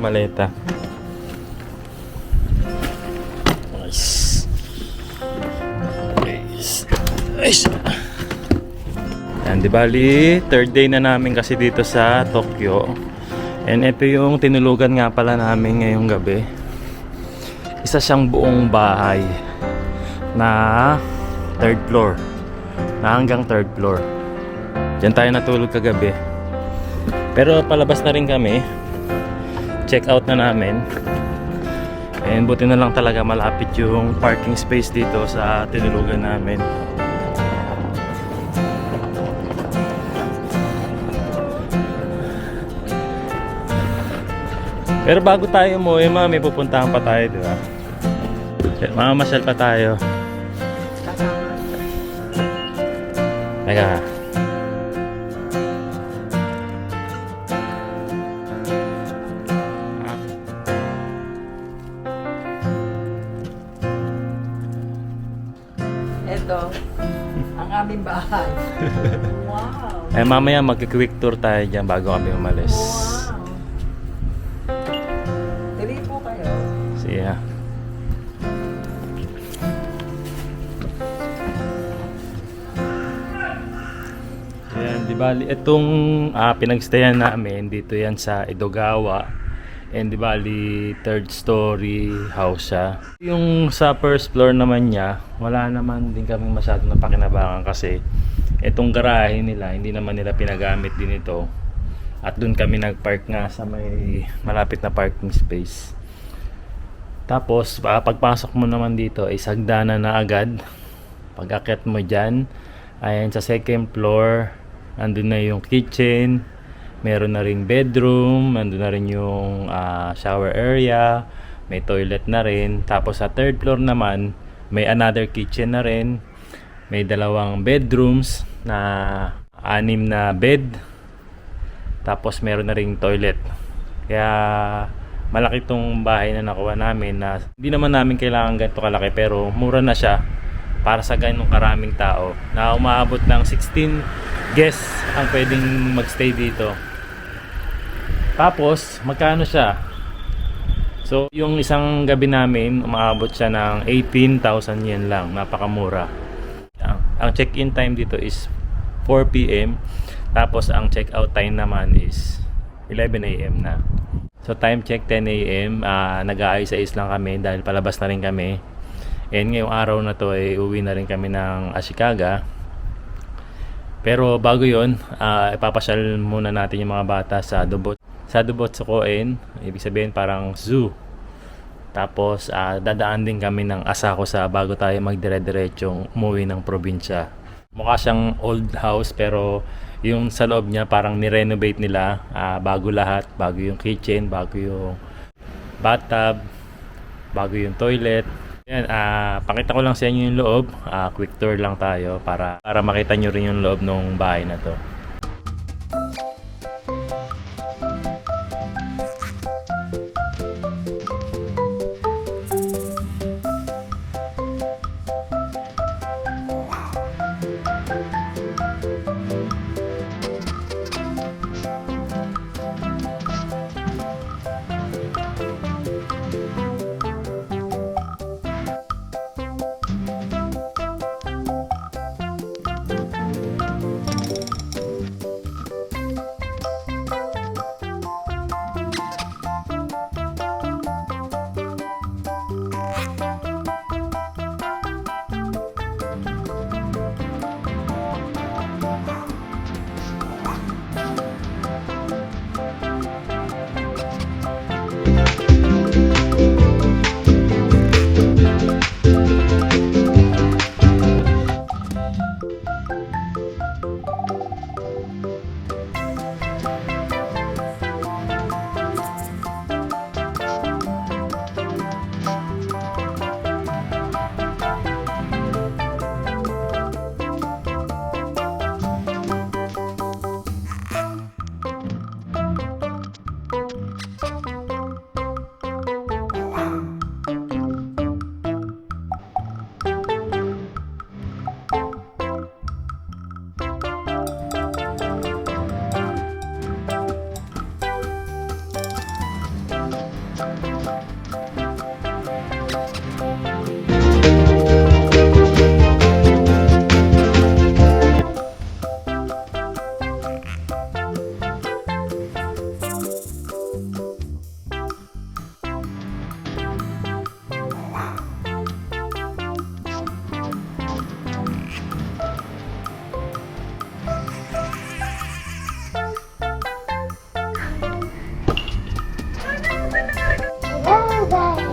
nakamaleta. Nice. Nice. Yan, di bali, third day na namin kasi dito sa Tokyo. And ito yung tinulugan nga pala namin ngayong gabi. Isa siyang buong bahay na third floor. Na hanggang third floor. Diyan tayo natulog kagabi. Pero palabas na rin kami. Check out na namin. And buti na lang talaga malapit yung parking space dito sa tinulugan namin. Pero bago tayo umuwi, may pupuntahan pa tayo, di ba? Mamamasyal pa tayo. Teka. Ito, ang aming bahay. Wow! Eh mamaya mag-quick tour tayo dyan bago kami umalis. Wow! Dali po kayo. Siya. Ayan, di bali itong pinagstayan namin dito yan sa Edogawa. And di bali third story house siya. Yung sa first floor naman niya, wala naman din kami masyadong napakinabangan kasi itong garahe nila, hindi naman nila pinagamit din ito. At doon kami nagpark nga sa may malapit na parking space. Tapos pagpasok mo naman dito ay sagdanan na agad. Pag-akyat mo dyan, ayan sa second floor, andun na yung kitchen, meron na ring bedroom, andun na rin yung shower area, may toilet na rin. Tapos sa third floor naman, may another kitchen na rin, may dalawang bedrooms na 6 na bed, tapos meron na ring toilet. Kaya malaki tong bahay na nakuha namin, na hindi naman namin kailangan ganito kalaki pero mura na siya para sa ganong karaming tao, na umaabot ng 16 guests ang pwedeng magstay dito. Tapos magkano siya? So yung isang gabi namin umaabot siya ng 18,000 yen lang, napakamura. Ang check-in time dito is 4 PM, tapos ang check-out time naman is 11 AM na. So time check 10 AM, nag-aayos-ayos lang kami dahil palabas na rin kami. And ngayong araw na to ay uwi na rin kami ng Ashikaga. Pero bago yon, ipapasyal muna natin yung mga bata sa Dubotsukoen, ibig sabihin parang zoo. Tapos dadaan din kami ng Asako sa bago tayo magdire-diretsong umuwi ng probinsya. Mukha siyang old house pero yung sa loob niya parang ni-renovate nila, bago lahat, bago yung kitchen, bago yung bathtub, bago yung toilet. Yan, pakita ko lang sa inyo yung loob. Quick tour lang tayo para makita nyo rin yung loob ng bahay na to.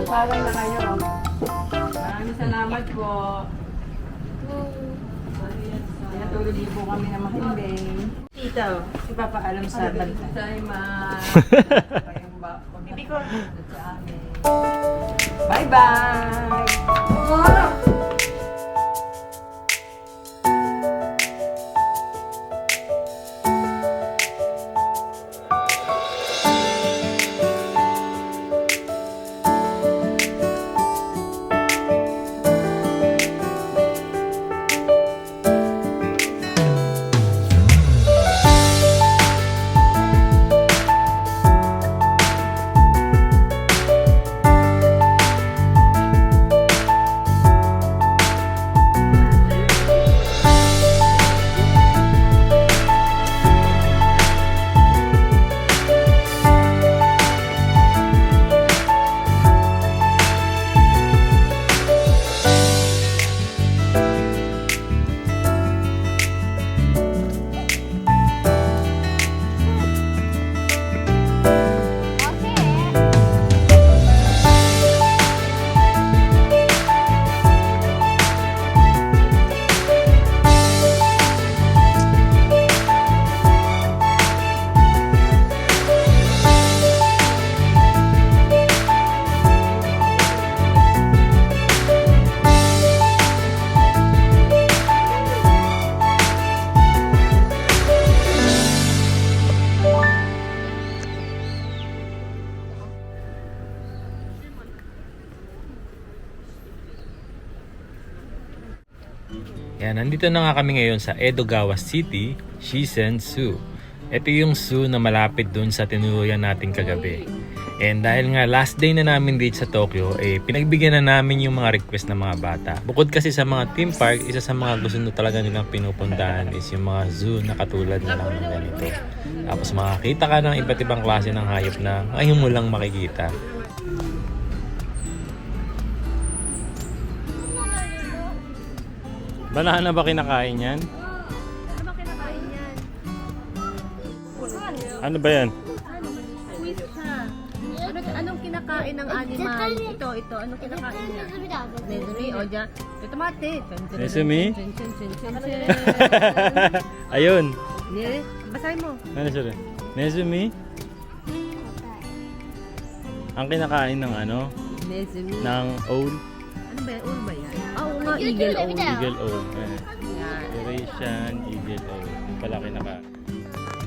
Parang na kayo. Maraming salamat po. Pinatulog niyo po kami na mahimbing. Tito, ipapaalam sa balita. Kayong ba? Bibi ko. Sa amin. Bye-bye! Yan, nandito na nga kami ngayon sa Edogawa City, Shisen Zoo. Ito yung zoo na malapit dun sa tinuluyan natin kagabi. And dahil nga last day na namin dito sa Tokyo, pinagbigyan na namin yung mga request ng mga bata. Bukod kasi sa mga theme park, isa sa mga gusto na talaga nilang pinupuntahan is yung mga zoo na katulad na lang ng ganito. Tapos makakita ka ng iba't ibang klase ng hayop na ngayon mo lang makikita. Banana ba kinakain yan? Ano ba kinakain yan? Ano ba yan? Squid siya. Anong kinakain ng animal? Ito. Anong kinakain niya? Nezumi. O, dyan. Ito mate. Nezumi? Ayun. Basahin mo. Ano siya rin? Nezumi? Ang kinakain ng ano? Nezumi. Ng owl? Ano ba yan? Ulo ba yan? Oo nga, eagle owl. Eagle owl. Yan. Eurasian eagle owl. Yung pala kinakain.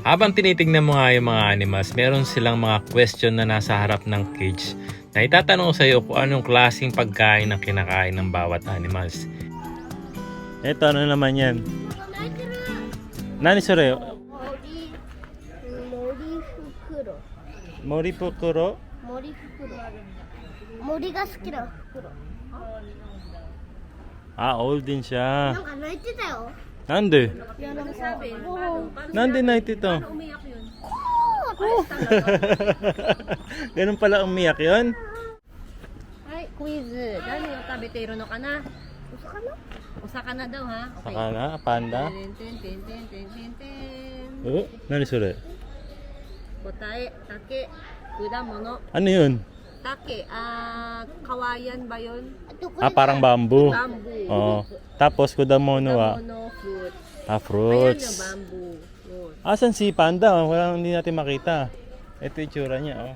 Habang tinitingnan mo nga yung mga animals, meron silang mga question na nasa harap ng cage na itatanong sa iyo kung anong klaseng pagkain ang kinakain ng bawat animals. Ito, ano naman yan? Nani sore? Mori pukuro? 森袋森が好きな袋 Ah, old din siya. なんか泣いてたよ Nande? いやなんか Sabi, Nande night ito? paano umiyak yun? Ganun pala umiyak yun? Ay, quiz. Dahil yung tabetero no ka na. Usa ka na daw ha? Okay. Saka na, panda. Ten. Oh, nani sore? Botae, take, kudamono. Ano yun? Take, kawayan ba yun? Ah, parang bamboo. Bamboo. Oo. Tapos kudamono wa. Kudamono, fruit. Ah, Ayan yung fruits. bamboo. Yun. Asan si panda? Wala, hindi natin makita. Ito yung itsura niya, oh.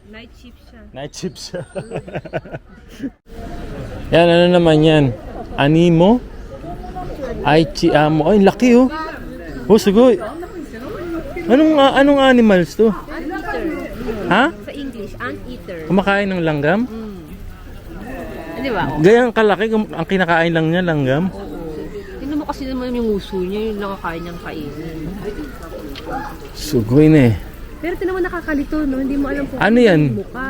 Night shift siya. Night shift siya. Yan, ano naman yan? Animo? Aichi amo. Ay, laki oh. Oh, sugoy. Anong animals to? Anteater. Ha? Sa English, anteater. Kumakain ng langgam? Di ba? Gayang kalaki, ang kinakain lang niya, langgam. Tingnan mo kasi naman yung uso niya, yung nakakain niyang kainin. Sugoy na eh. Pero tingnan mo nakakalito, no? Hindi mo alam kung Ano yan? yung mukha.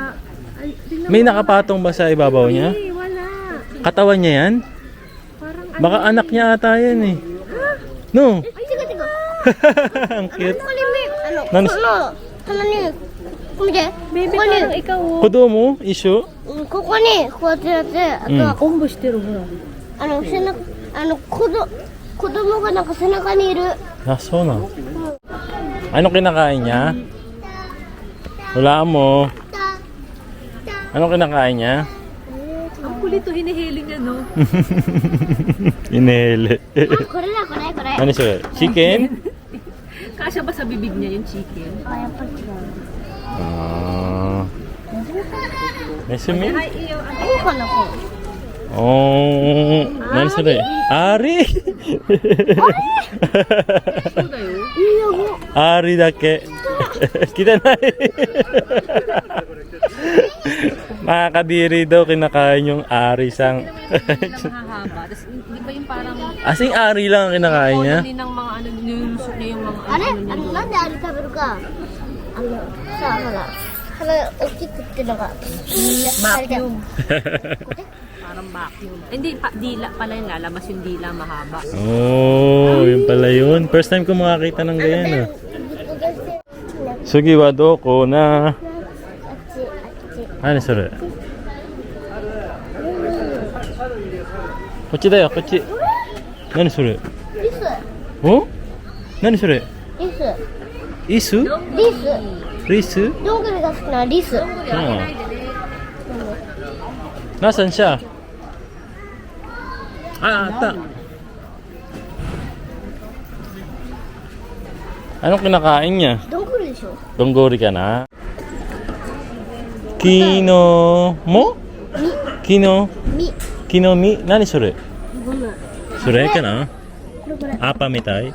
May nakapatong ba sa ibabaw niya? Eh, wala. Katawan niya yan? Parang Baka anak niya ata yan eh. No? Ay, tiga, tiga. Ang cute. Kalimik. Ano? Nan- Ano ni? Kumide. baby, parang ikaw. Oh. Kudo mo? Issue? ここにこうやってやって、あと、おんぶしてるほら。背中、子供がなんか背中にいる。 Ah, so na. Ano kinakain niya? Wala mo. Ano kinakain niya? Ang kulit to, hinihiling niya, no? Inhale. これだ、これ、これ。 Ano siya? Chicken? Kasya ba sa bibig niya yung chicken? あ、やっぱり違う。 Ah. Nice to meet. Ay, iyo. こうかな、こう。 Oh, nani sila? Ari! Ari dake. Kita na. Mga kadiri daw kinakain yung ari-sang. Mahahaba. Tapos, hindi ba yung parang... Asing ari lang ang kinakain niya? Kukunin ng mga ano, nilulusok niya yung mga あれ ano niya. なんであれ食べるか。さあ、ほら。鼻大きくってのが。 Vacuum. Parang vacuum. Hindi, dila pala yung lalabas yung dila mahaba. Oh, yun pala yun. First time ko makakita ng ganyan ah. あっ Sugi wa doko na. ち、あっち。何それこっちだよこっち何それリス。お何それリス。イスリス。リス どんぐりが好きなリス。 Nasaan siya? Ah, ata. Anong kinakain niya? どんぐりでしょ。 Donggori ka na? Kino mo? Kino? み。 Kinomi? Nani sore? ゴム。 Sore ka na? これこれ。 Apa mitai?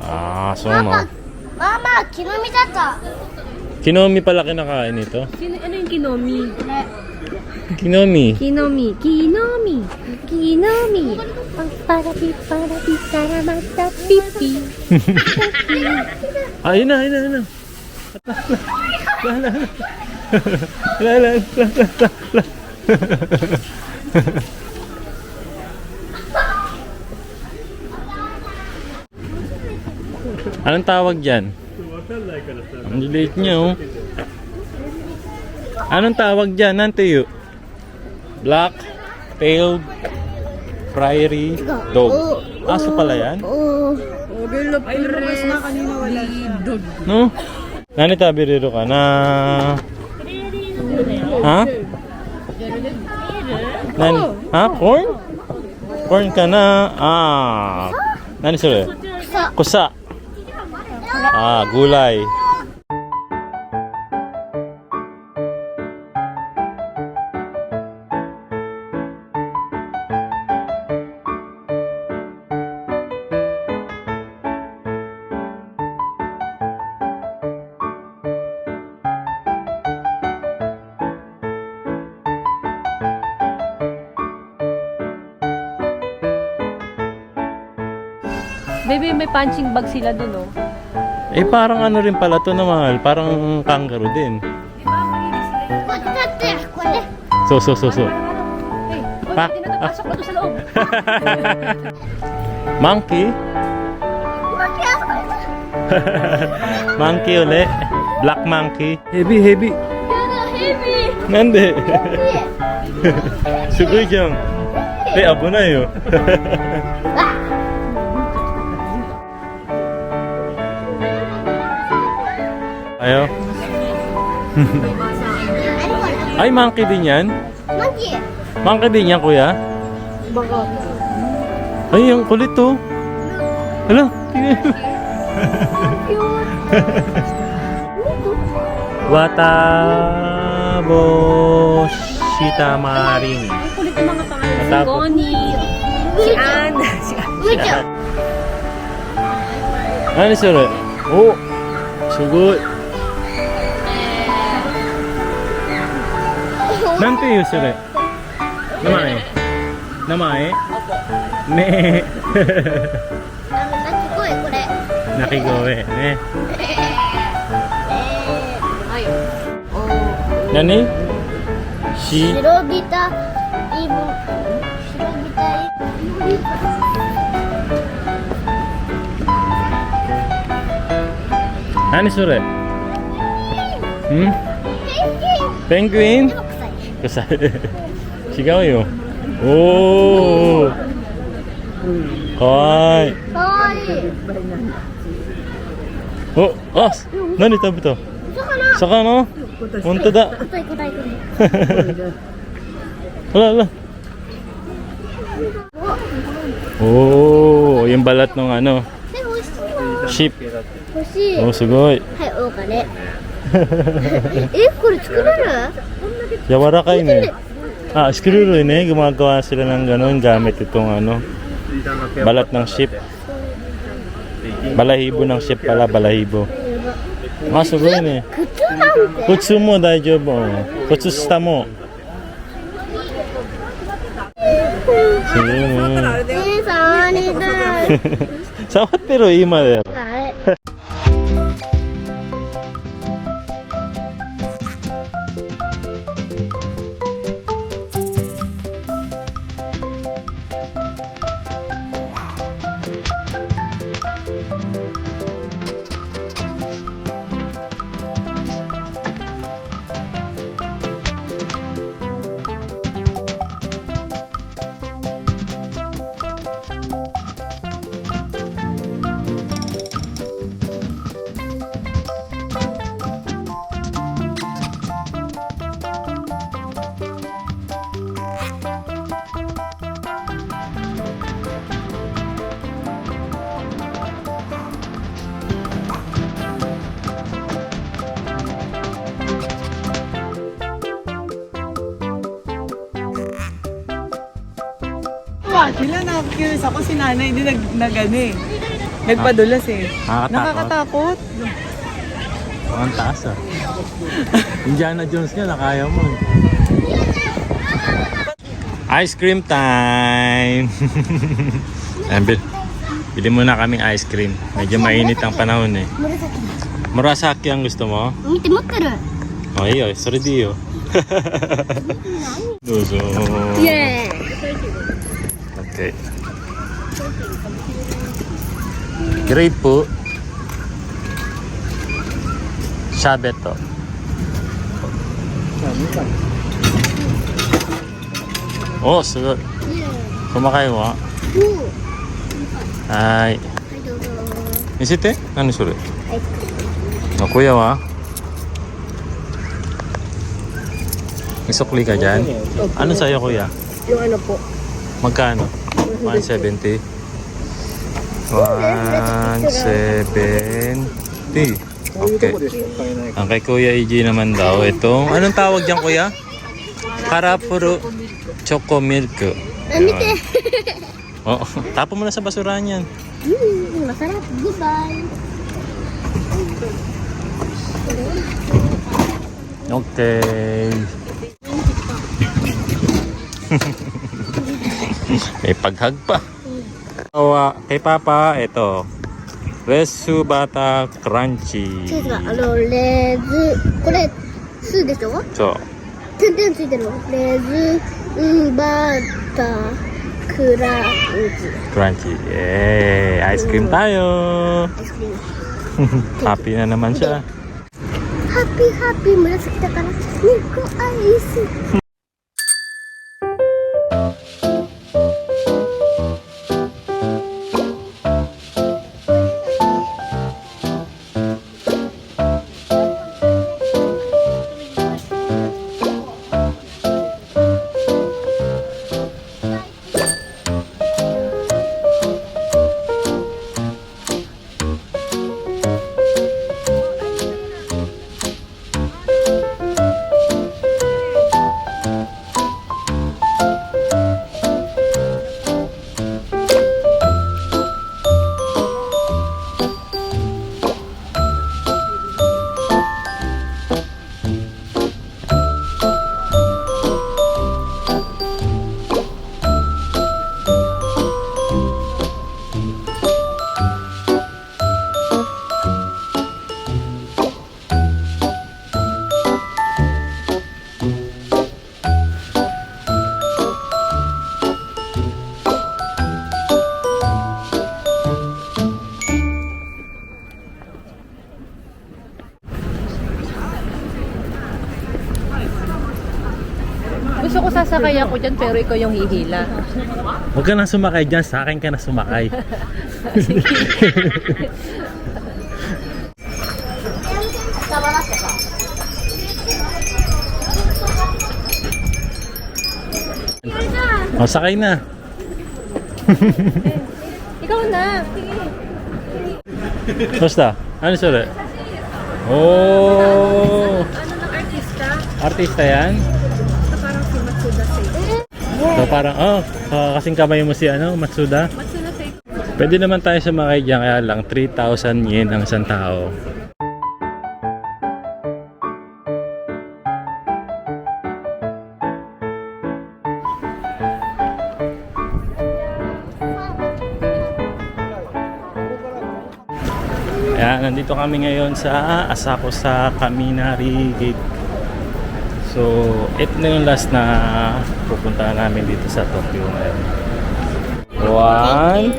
Ah, so マ no. マ、ママ、木の実だった。 Kinomi pala kinakain ito. Sino, ano yung kinomi? Kinomi. Kinomi. Kinomi. Kinomi. Para mata pipi. Ayun na, ayun na, ayun na. La. Anong tawag dyan? Ang liit niya oh. Anong tawag dyan? Nantiyo? Black tailed prairie dog. Aso pala yan? Oo. Ay, lumabas na kanina wala siya. No? Nani tabiriro ka na? Ha? Nani? Ha? Corn? Corn ka na? Ah. Nani sila? Kusa. Ah, gulay. Baby, may punching bag sila dun, oh. Eh parang ano rin pala to na mahal. Parang kangaroo din. こうやってやって、こうやって。 So. Hey, Pa- hindi na pasok na to sa loob. Monkey? 巻きやすい。 Monkey uli. Black monkey. Heavy. やだ、ヘビー。 Nande? Sugoi dyan. Eh, abunay yo. Ayo. Ay, monkey din yan? マキ。 Monkey din yan, kuya? Ay, ang kulit to. Hala. Watabo Shitamarin. Ang kulit ng mga pangalan. Si Matapos. Connie. Si Ann. Si Ann. むいちゃう。 Ano sure? Oh, sugoi. Nante yu sure? Namae? Namae? Ne. 鳴き声、これ。 Nakigoe. Ne. Ay. Nani? し白ビタイボ白ビタイ何それ？ペンギン？臭い。違うよ。おー。かわいい。かわいいお、あ、何食べた？魚？本当だ。あと一個だ一個ほらほら。おー、yung balat ng ano, でも美味しそうな sheep. 欲しい。おー、すごい。はい、お金。これ作れる？ Yawarakay na eh. Ah, screw eh. Gumagawa sila ng ganun gamit itong ano, balat ng sheep. Balahibo ng sheep pala, balahibo. Ah, sugoi ne. 靴なんて。 Kutsu mo daijoubu. Kutsu shita mo. Sige. 触りたい。 Sawattero ima da yo. はい。Sila na-curious ako si nanay, hindi nag-ano eh. Nagpadulas eh. Nakakatakot. Nakakatakot. Ang taas ah. Indiana Jones nga, nakaya mo eh. Ice cream time! Ayan, bili muna kaming ice cream. Medyo mainit ang panahon eh. Murasaki ang gusto mo? 見て持ってる。Oh, iyo, sorry di yo. Dozo. イエーイ。 Okay. Grade po. Shabeto. Oh, sugoi. Kumakai wa? おー。 Hai. はい、どうぞ。 Misite? Ano sure? はい。 Oh, kuya wa? May sukli ka dyan? Ano sa'yo kuya? Yung ano po? Magkano? 170. 170. Okay. Ang kay Kuya EJ naman daw, itong, anong tawag dyan kuya? Karapuro Choco Milk. あ、見て。 Oh, tapo mo na sa basurahan yan. Masarap. Goodbye. Okay. May paghag pa. So, kay Papa, ito. Resu Bata Crunchy. チーズがレーズこれスでしょ？ So, 点々ついてるの。レーズバタクランチ。 crunchy. Yay! Ice cream tayo! アイスクリーム。 Happy na naman siya. ハッピーハッピー紫だから猫アイス。Gusto ko sasakay ako dyan pero ikaw yung hihila. Huwag ka na sumakay dyan, sa akin ka na sumakay. O, sakay na. Ikaw na. Basta, ano sure? Oh, Ano ng artista? artista yan? Ito parang si Matsuda Seiko. So parang, kasing kamay mo si Matsuda. Matsuda Seiko. Pwede naman tayo sumakay dyan, kaya lang 3,000 yen ang isang tao. Ayan, nandito kami ngayon sa Asakusa Kaminari Gate. So, ito na yung last na pupuntahan namin dito sa Tokyo ngayon. 1,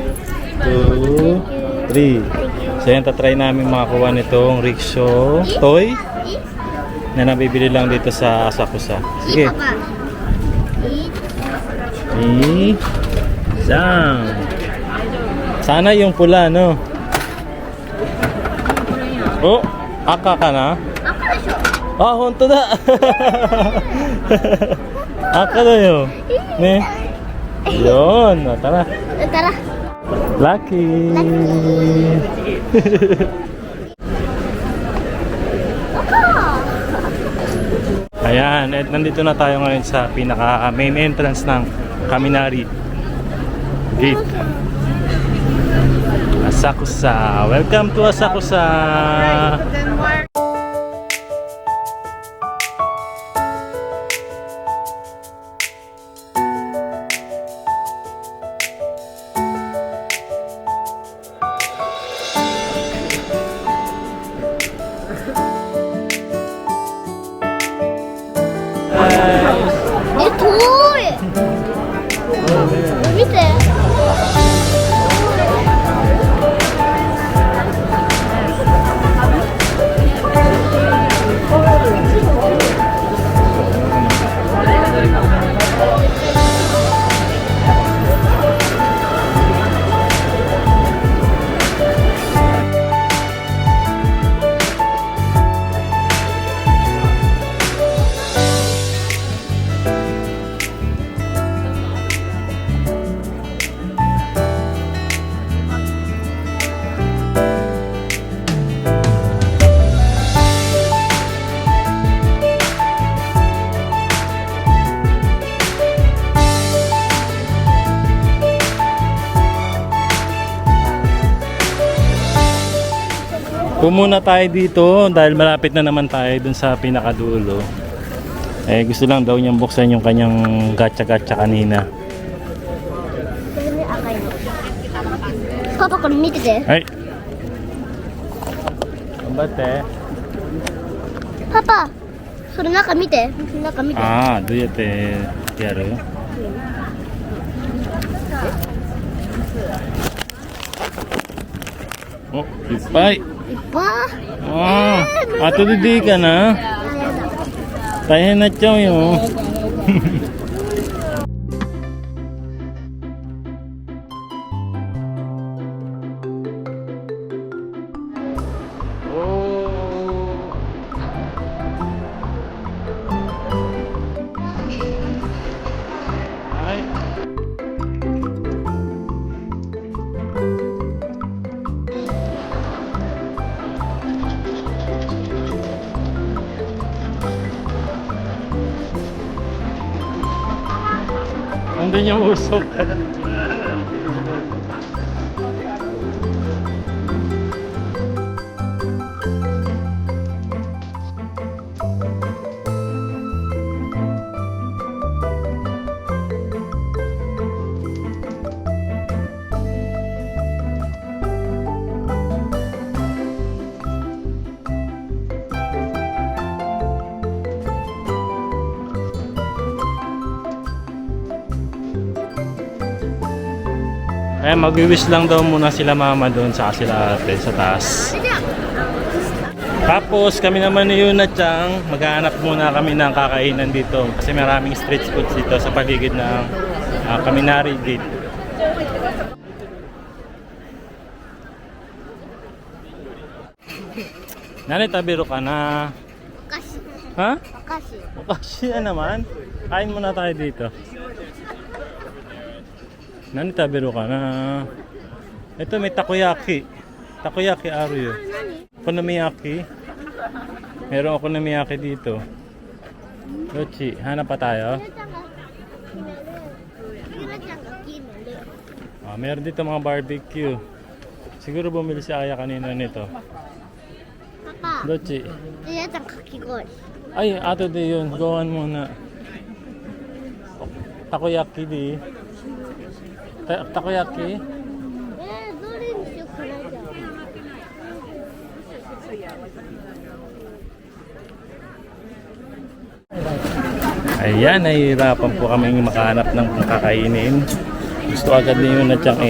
2, 3. So, yan, tatry namin makakuha nitong rickshaw toy na nabibili lang dito sa Asakusa. Sige. Isang. Sana yung pula, no? Oh, aka ka na? Ah, honto da. Aka na yun. Ne? Yun. O, tara. Tara. Lucky. Ayan, at nandito na tayo ngayon sa pinaka main entrance ng Kaminari Gate. Asakusa. Welcome to Asakusa.遠い。見て。 Pumuna tayo dito dahil malapit na naman tayo dun sa pinakadulo. Eh, gusto lang daw niyang buksan yung kanyang gacha-gacha kanina. パパこれ見てて。 Ay! Ambate. パパ、それ中見て。中見て。 Ah, do you te yaru? Oh, ipay. いっぱい。 Ah, ato di ka na. Tayo na chow yo. Andun yung usok. Eh, mag-wish lang daw muna sila mama doon sa sila ate sa taas. Tapos kami naman ni Yuna-chan, maghahanap muna kami ng kakainan dito kasi maraming street foods dito sa paligid ng Kaminari Gate. Nanay, tabiro ka na. お菓子 Ha? お菓子 Kasi na naman. Kain muna tayo dito. Nanay, tabiro ka na. Ito may takoyaki. Takoyaki aru yun. Okonomiyaki. Meron okonomiyaki dito. Yochi, hanap pa tayo. ひなちゃんが決める Meron dito mga barbecue. Siguro bumili si Aya kanina nito. パパ Dochi. ひなちゃんかき氷 Ay, ato di yun. Gawan muna. Takoyaki di. Takoyaki? どれにしようかなじゃあ Ayan, nahihirapan po kami makahanap ng kakainin. Gusto agad din yun na tiyang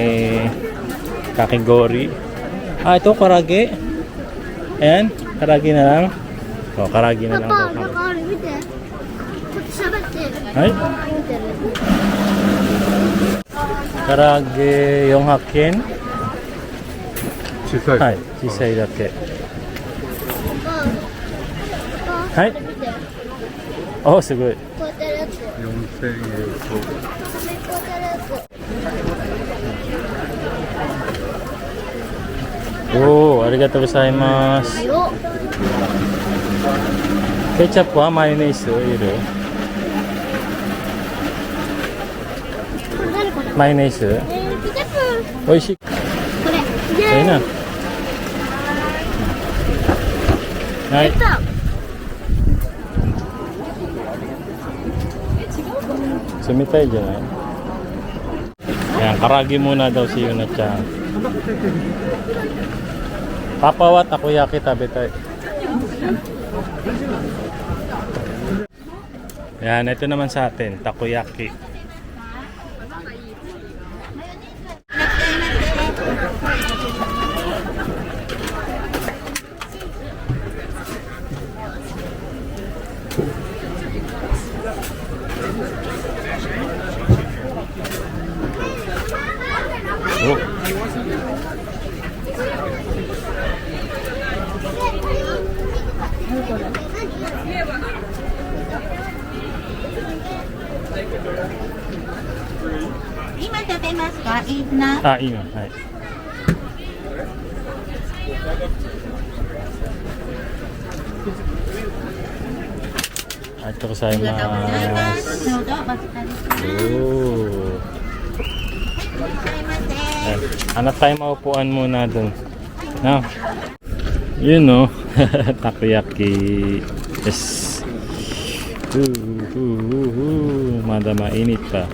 kakigori. Ito, karage. Ayan, karage na lang. O, karage na lang パ daw パなん kami. かあれ見てこっち喋ってる Ay, 見てる karage yung hakin. 小さい、はい、小さいだけ。パパはいこれ見てお、すごい。こうやってやるやつこ4000円とうやってやるやつ おー、ありがとうございます。よケチャップはマヨネーズを入れる。これ何これマヨネーズケチャップ美味しい。これイェーイいいな。はい。冷たいじゃない。Yan, karagi muna daw si Yuna-chan. Papa wa takoyaki tabetai. Yan, ito naman sa atin, takoyaki. Oh. Ah, iyo. Hai. Ito sa mas. Oh. Hanap tayo maupuan muna dun. No? Yun no. Takoyaki. Yes. Madama init pa.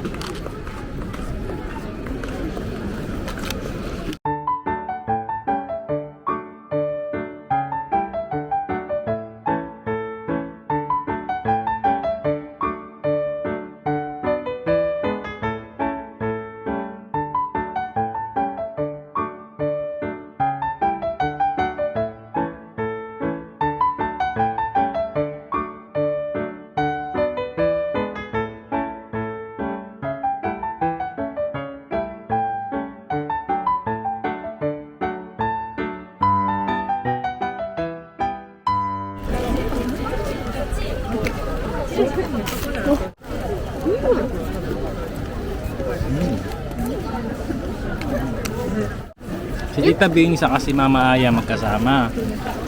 Si Tita Bing saka si Mama Aya magkasama.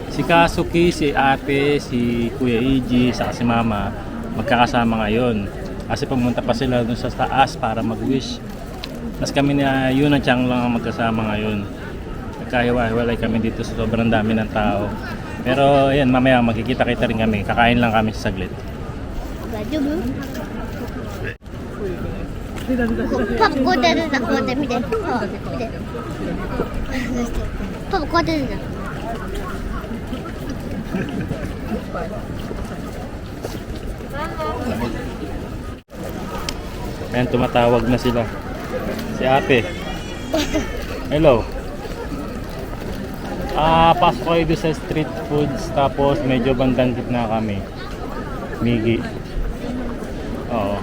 Si Kasuki, si Ate, si Kuya Iji, saka si Mama magkakasama ngayon. Kasi pumunta pa sila dun sa taas para mag-wish. Tapos kami na Yuna-chan lang ang magkasama ngayon. Nagkahiwa-hiwalay kami dito sa sobrang dami ng tao. Pero ayan, mamaya magkikita-kita rin kami. Kakain lang kami sa saglit. 大丈夫パパこうやってやるんだこうやって見てパパ見てパパこうやってやるんだ Ayan, tumatawag na sila. Si Ate. Hello. Pasok kayo doon sa street foods, tapos medyo bandang gitna kami. Migi. Oo.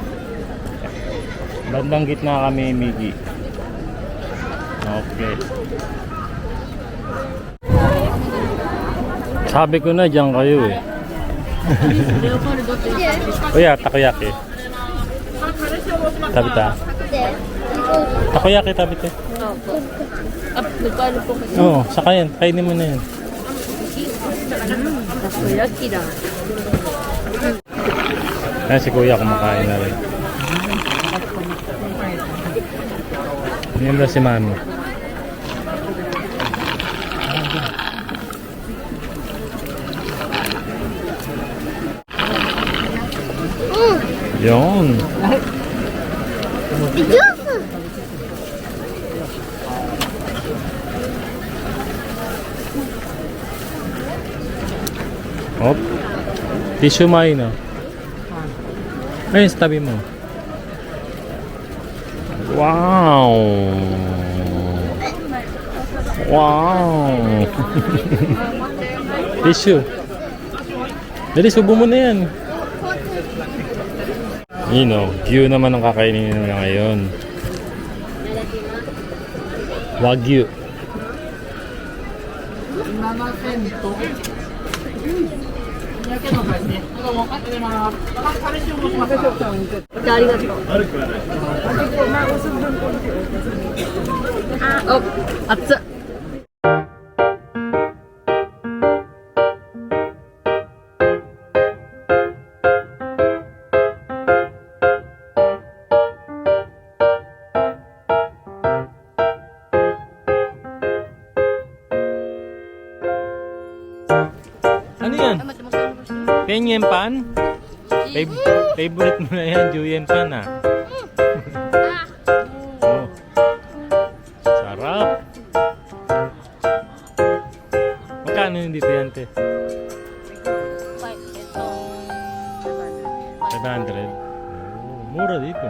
Bandang gitna kami, Migi. Okay. Sabi ko na, diyan kayo eh. Kuya, takoyaki. Tabi ta. Takoyaki, tabi ta. Nagpaano po kasi? Oo, saka yan. Kainin mo na yan. Takoyaki lang. Ayan si kuya kumakain na rin. Yan ba si mami? Yun. Biliyorsun. Hop. Tissue main na. Ayun, sa tabi mo. Wow! Wow! Tissue. Dali, subo mo na yan. You know, view naman ang kakainin nila ngayon. Wagyu. Atsa. Ano yan? Penyen pan? Favorite mo na yan, Juyen pan ah. Oh. Sarap. Magkano yung dito yan, te? 500. Oh, mura dito.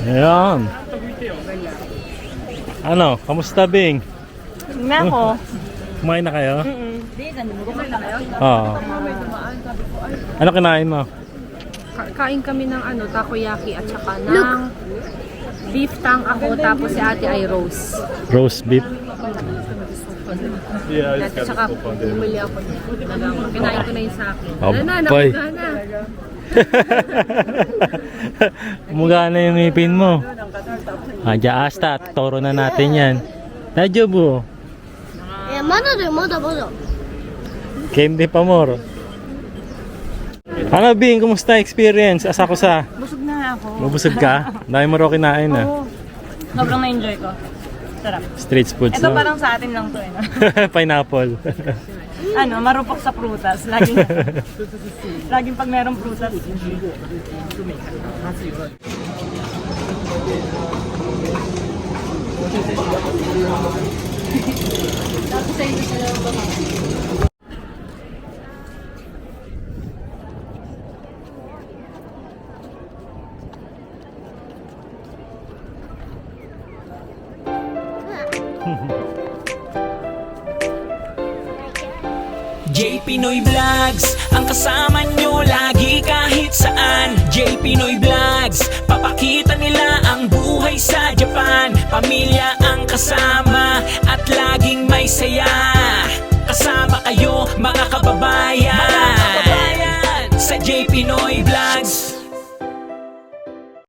Ayan. Ano, kamusta Bing? Na ako. Kumain na kayo? Hindi, kumain na kayo. Oo. Ano kinain mo? Kain kami ng takoyaki at saka ng beef tang ako, tapos si ate ay roast. Roast beef? At saka bumili ako. Kinain ko na yun sa akin. Oh, Ano na, boy. nakuga na. Mugana yung ngipin mo. Adya asta, toro na natin yan. Nadyo po. Mada da, mada. Candy pa more. Ano Bing, kumusta experience? Asa ko sa? Busog na ako. Mabusog ka? Dahil mo raw kinain na. Oo. Sobrang na-enjoy ko. Sarap. Street foods Ito no? parang sa atin lang to eh. No? Pineapple. Marupok sa prutas. Laging pag merong prutas. J Pinoy Vlogs, ang kasama nyo lagi kahit saan. J Pinoy Vlogs, papakita nila ang buhay sa Japan. Pamilya ang kasama.